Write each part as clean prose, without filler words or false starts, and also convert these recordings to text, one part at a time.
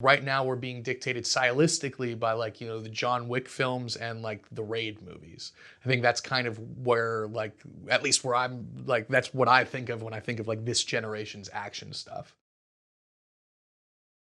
Right now we're being dictated stylistically by like, the John Wick films and like the Raid movies. I think that's kind of where like, at least where I'm like, that's what I think of when I think of like this generation's action stuff.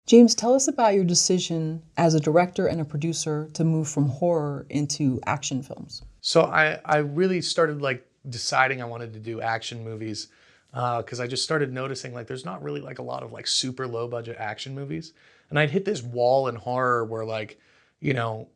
James, tell us about your decision as a director and a producer to move from horror into action films. So I really started like deciding I wanted to do action movies because I just started noticing like there's not really like a lot of like super low budget action movies. And I'd hit this wall in horror where like, you know,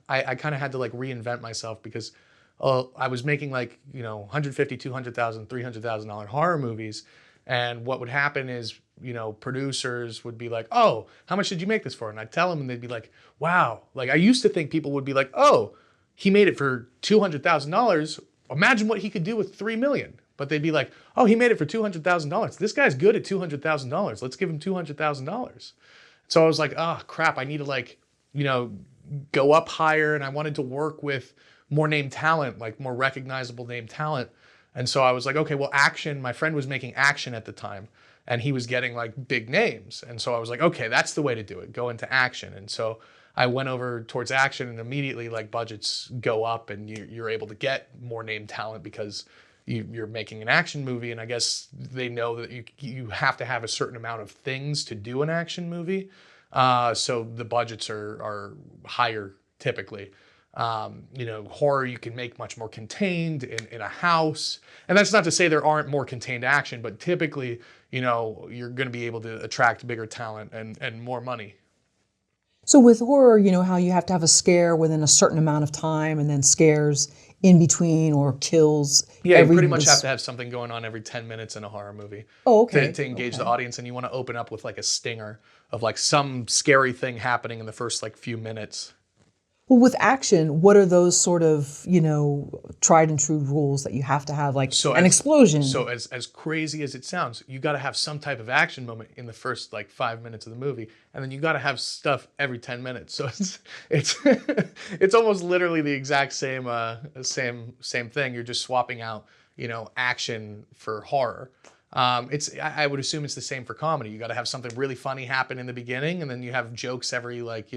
I kind of had to like reinvent myself because I was making like, 150, 200,000, $300,000 horror movies. And what would happen is, producers would be like, oh, how much did you make this for? And I'd tell them and they'd be like, wow. Like I used to think people would be like, oh, he made it for $200,000. Imagine what he could do with 3 million. But they'd be like, oh, he made it for $200,000. This guy's good at $200,000. Let's give him $200,000. So I was like, oh crap, I need to like, go up higher. And I wanted to work with more name talent, like more recognizable name talent. And so I was like, okay, well, action, my friend was making action at the time and he was getting like big names. And so I was like, okay, that's the way to do it. Go into action. And so I went over towards action and immediately like budgets go up and you're able to get more name talent because you're making an action movie. And I guess they know that you have to have a certain amount of things to do an action movie. So the budgets are higher typically. Horror you can make much more contained in a house. And that's not to say there aren't more contained action, but typically, you're going to be able to attract bigger talent and more money. So with horror, you know how you have to have a scare within a certain amount of time and then scares in between or kills Yeah, you every pretty much have to have something going on every 10 minutes in a horror movie Oh, okay. to engage the Okay. audience. And you want to open up with like a stinger of like some scary thing happening in the first like few minutes. Well, with action, what are those sort of, tried and true rules that you have to have, like So an as explosion? as crazy as it sounds, you got to have some type of action moment in the first like 5 minutes of the movie, and then you got to have stuff every 10 minutes. So it's it's almost literally the exact same thing. You're just swapping out action for horror. I would assume it's the same for comedy. You got to have something really funny happen in the beginning, and then you have jokes every like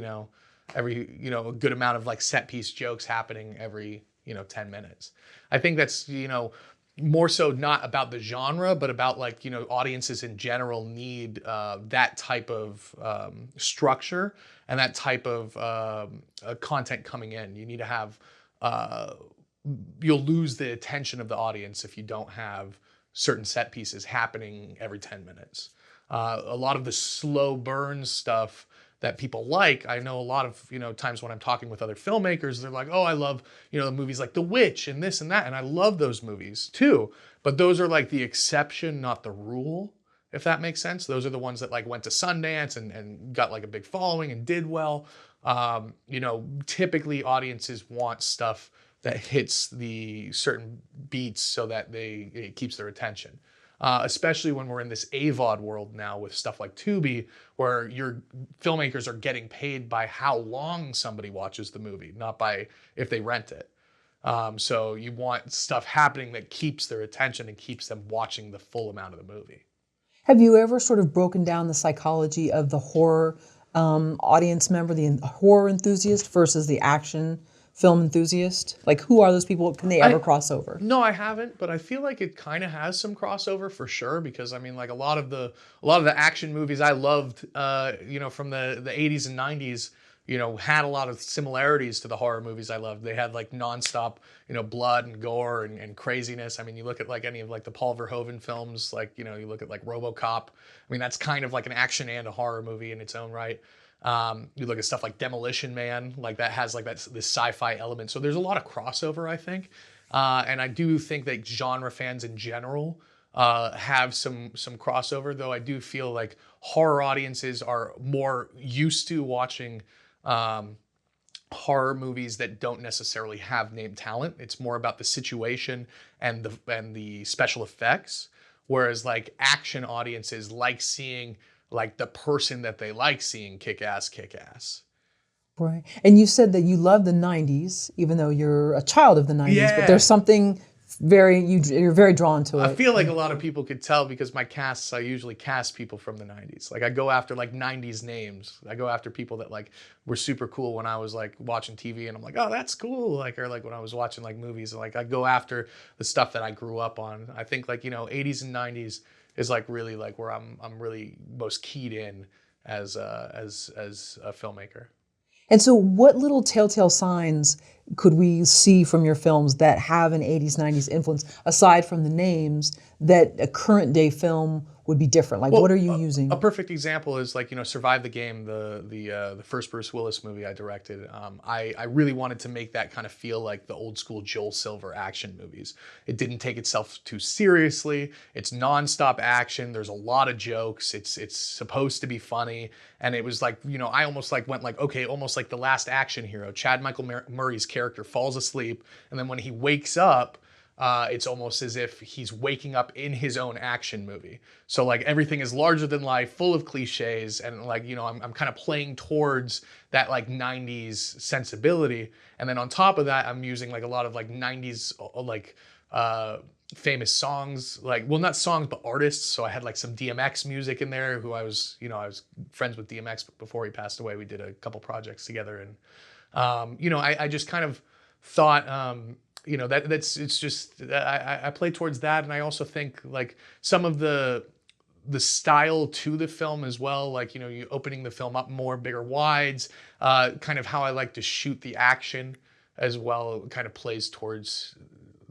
a good amount of like set piece jokes happening every 10 minutes. I think that's more so not about the genre but about like audiences in general need that type of structure and that type of content coming in. You need to have you'll lose the attention of the audience if you don't have certain set pieces happening every 10 minutes. A lot of the slow burn stuff that people like, I know a lot of times when I'm talking with other filmmakers, they're like, oh, I love the movies like The Witch and this and that, and I love those movies too, but those are like the exception, not the rule, if that makes sense. Those are the ones that like went to Sundance and got like a big following and did well. Typically audiences want stuff that hits the certain beats so that it keeps their attention. Especially when we're in this AVOD world now with stuff like Tubi, where your filmmakers are getting paid by how long somebody watches the movie, not by if they rent it. So you want stuff happening that keeps their attention and keeps them watching the full amount of the movie. Have you ever sort of broken down the psychology of the horror audience member, the horror enthusiast versus the action film enthusiast? Like, who are those people? Can they ever cross over? No, I haven't, but I feel like it kind of has some crossover for sure. Because I mean, like a lot of the action movies I loved, from the 80s and 90s, had a lot of similarities to the horror movies I loved. They had like nonstop, blood and gore and craziness. I mean, you look at like any of like the Paul Verhoeven films, like you look at like RoboCop. I mean, that's kind of like an action and a horror movie in its own right. You look at stuff like Demolition Man, like that has like this sci-fi element. So there's a lot of crossover, I think. And I do think that genre fans in general have some crossover, though I do feel like horror audiences are more used to watching horror movies that don't necessarily have named talent. It's more about the situation and the special effects. Whereas like action audiences like seeing like the person that they like seeing kick ass. Right. And you said that you love the 90s, even though you're a child of the 90s, but Yeah. there's something You're very drawn to I it. feel like a lot of people could tell because my casts, I usually cast people from the 90s. Like I go after like 90s names. I go after people that like were super cool when I was like watching TV and I'm like, oh, that's cool. Like, or like when I was watching like movies, like I go after the stuff that I grew up on. I think like, 80s and 90s is like really like where I'm really most keyed in as a filmmaker. And so, what little telltale signs could we see from your films that have an 80s, 90s influence, aside from the names, that a current day film would be different? Like, what are you A using? perfect example is like Survive the Game, the first Bruce Willis movie I directed. I really wanted to make that kind of feel like the old school Joel Silver action movies. It didn't take itself too seriously. It's nonstop action. There's a lot of jokes. It's supposed to be funny, and it was like I almost like went like okay, almost like The Last Action Hero. Chad Michael Murray's character falls asleep, and then when he wakes up. It's almost as if he's waking up in his own action movie. So like everything is larger than life, full of cliches, and like I'm kind of playing towards that like 90s sensibility. And then on top of that, I'm using like a lot of like 90s like famous songs, like well not songs but artists. So I had like some DMX music in there. Who I was friends with DMX before he passed away. We did a couple projects together, and I just kind of thought. That's it's just I play towards that, and I also think like some of the style to the film as well, like you opening the film up more, bigger wides, kind of how I like to shoot the action as well, kind of plays towards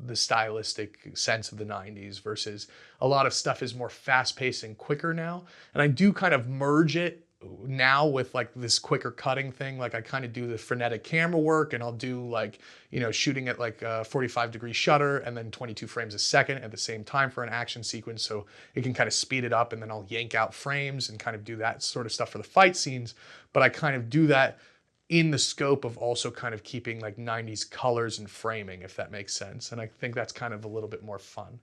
the stylistic sense of the 90s versus a lot of stuff is more fast-paced and quicker now, and I do kind of merge it now with like this quicker cutting thing. Like I kind of do the frenetic camera work, and I'll do like shooting at like a 45-degree shutter and then 22 frames a second at the same time for an action sequence, so it can kind of speed it up, and then I'll yank out frames and kind of do that sort of stuff for the fight scenes. But I kind of do that in the scope of also kind of keeping like 90s colors and framing, if that makes sense, and I think that's kind of a little bit more fun.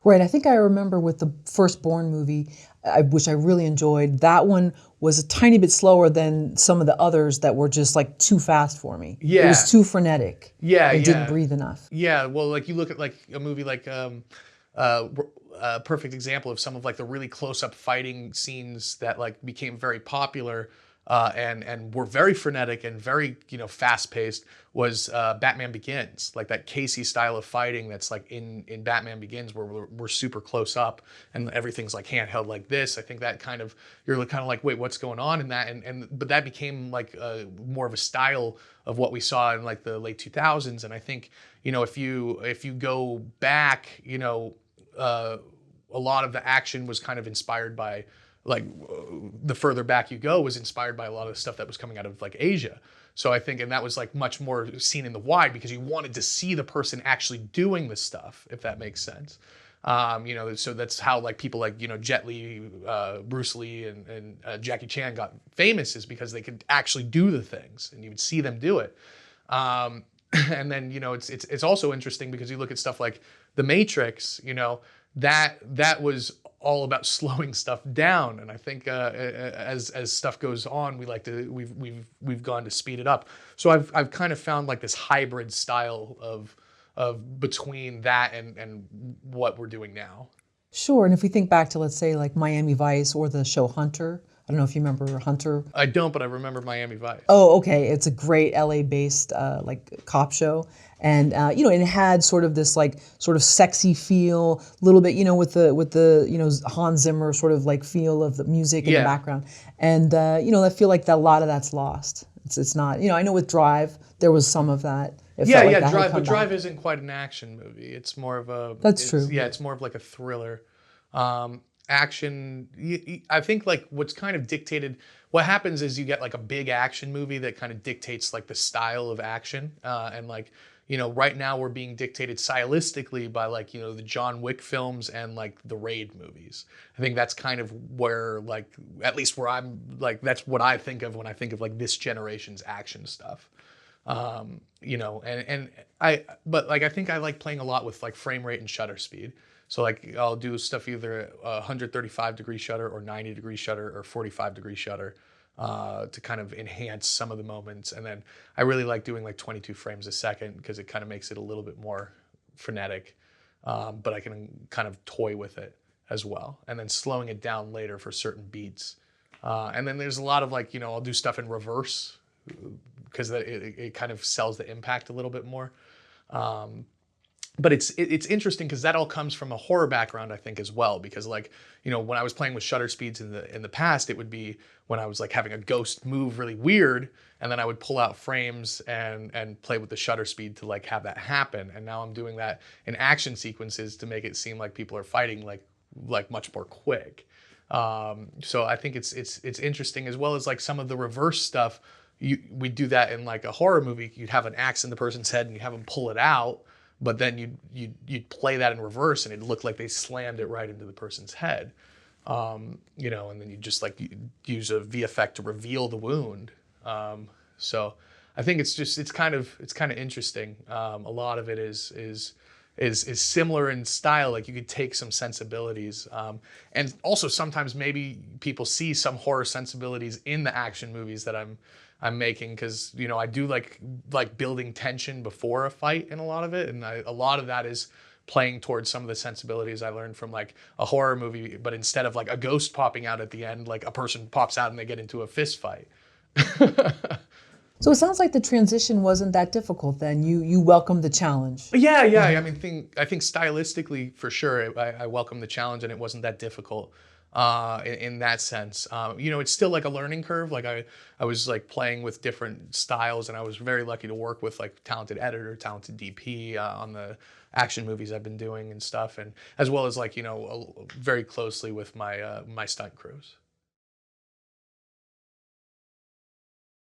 Right. I think I remember with the Firstborn movie, which I really enjoyed. That one was a tiny bit slower than some of the others that were just like too fast for me. It Yeah, was too frenetic. yeah, It didn't yeah. breathe enough. Yeah, well, like you look at like a movie like a perfect example of some of like the really close-up fighting scenes that like became very popular and were very frenetic and very fast-paced was Batman Begins, like that Casey style of fighting that's like in Batman Begins where we're super close up and everything's like handheld like this. I think that kind of you're kind of like wait, what's going on in that, and but that became like more of a style of what we saw in like the late 2000s. And I think if you go back, a lot of the action was kind of inspired by like the further back you go was inspired by a lot of the stuff that was coming out of like Asia. So I think, and that was like much more seen in the wide because you wanted to see the person actually doing the stuff, if that makes sense. So that's how like people like Jet Li, Bruce Lee, and Jackie Chan got famous, is because they could actually do the things, and you would see them do it. And then it's also interesting because you look at stuff like The Matrix. That was all about slowing stuff down, and I think as stuff goes on, we've gone to speed it up. So I've kind of found like this hybrid style of between that and what we're doing now. Sure. And if we think back to, let's say, like Miami Vice or the show Hunter, I don't know if you remember Hunter. I don't, but I remember Miami Vice. Oh, okay. It's a great LA-based like cop show, and it had sort of this like sort of sexy feel, a little bit, with the Hans Zimmer sort of like feel of the music in the background, and I feel like that a lot of that's lost. It's not. I know with Drive there was some of that. It felt like that had Drive, come but Drive back. isn't quite an action movie. It's more of a. That's true. Yeah, it's more of like a thriller. Action. I think like what's kind of dictated. What happens is you get like a big action movie that kind of dictates like the style of action, and like right now we're being dictated stylistically by like the John Wick films and like the Raid movies. I think that's kind of where like at least where I'm like that's what I think of when I think of like this generation's action stuff. And but like I think I like playing a lot with like frame rate and shutter speed. So like I'll do stuff either 135-degree shutter or 90-degree shutter or 45-degree shutter to kind of enhance some of the moments. And then I really like doing like 22 frames a second because it kind of makes it a little bit more frenetic. but I can kind of toy with it as well, and then slowing it down later for certain beats. And then there's a lot of like, I'll do stuff in reverse because it kind of sells the impact a little bit more. But it's interesting because that all comes from a horror background, I think, as well. Because like, when I was playing with shutter speeds in the past, it would be when I was like having a ghost move really weird, and then I would pull out frames and play with the shutter speed to like have that happen. And now I'm doing that in action sequences to make it seem like people are fighting like much more quick. So I think it's interesting, as well as like some of the reverse stuff. We do that in like a horror movie. You'd have an axe in the person's head and you have them pull it out, but then you'd play that in reverse and it'd look like they slammed it right into the person's head. And then you just like use a VFX to reveal the wound. So I think it's kind of interesting. A lot of it is similar in style. Like you could take some sensibilities, and also sometimes maybe people see some horror sensibilities in the action movies that I'm making, because I do like building tension before a fight in a lot of it, and a lot of that is playing towards some of the sensibilities I learned from like a horror movie, but instead of like a ghost popping out at the end, like a person pops out and they get into a fist fight. So it sounds like the transition wasn't that difficult then. You welcomed the challenge. Yeah. I mean, I think stylistically, for sure, I welcome the challenge, and it wasn't that difficult in that sense. It's still like a learning curve. Like I was like playing with different styles, and I was very lucky to work with like talented editor, talented DP on the action movies I've been doing and stuff, and as well as like very closely with my stunt crews.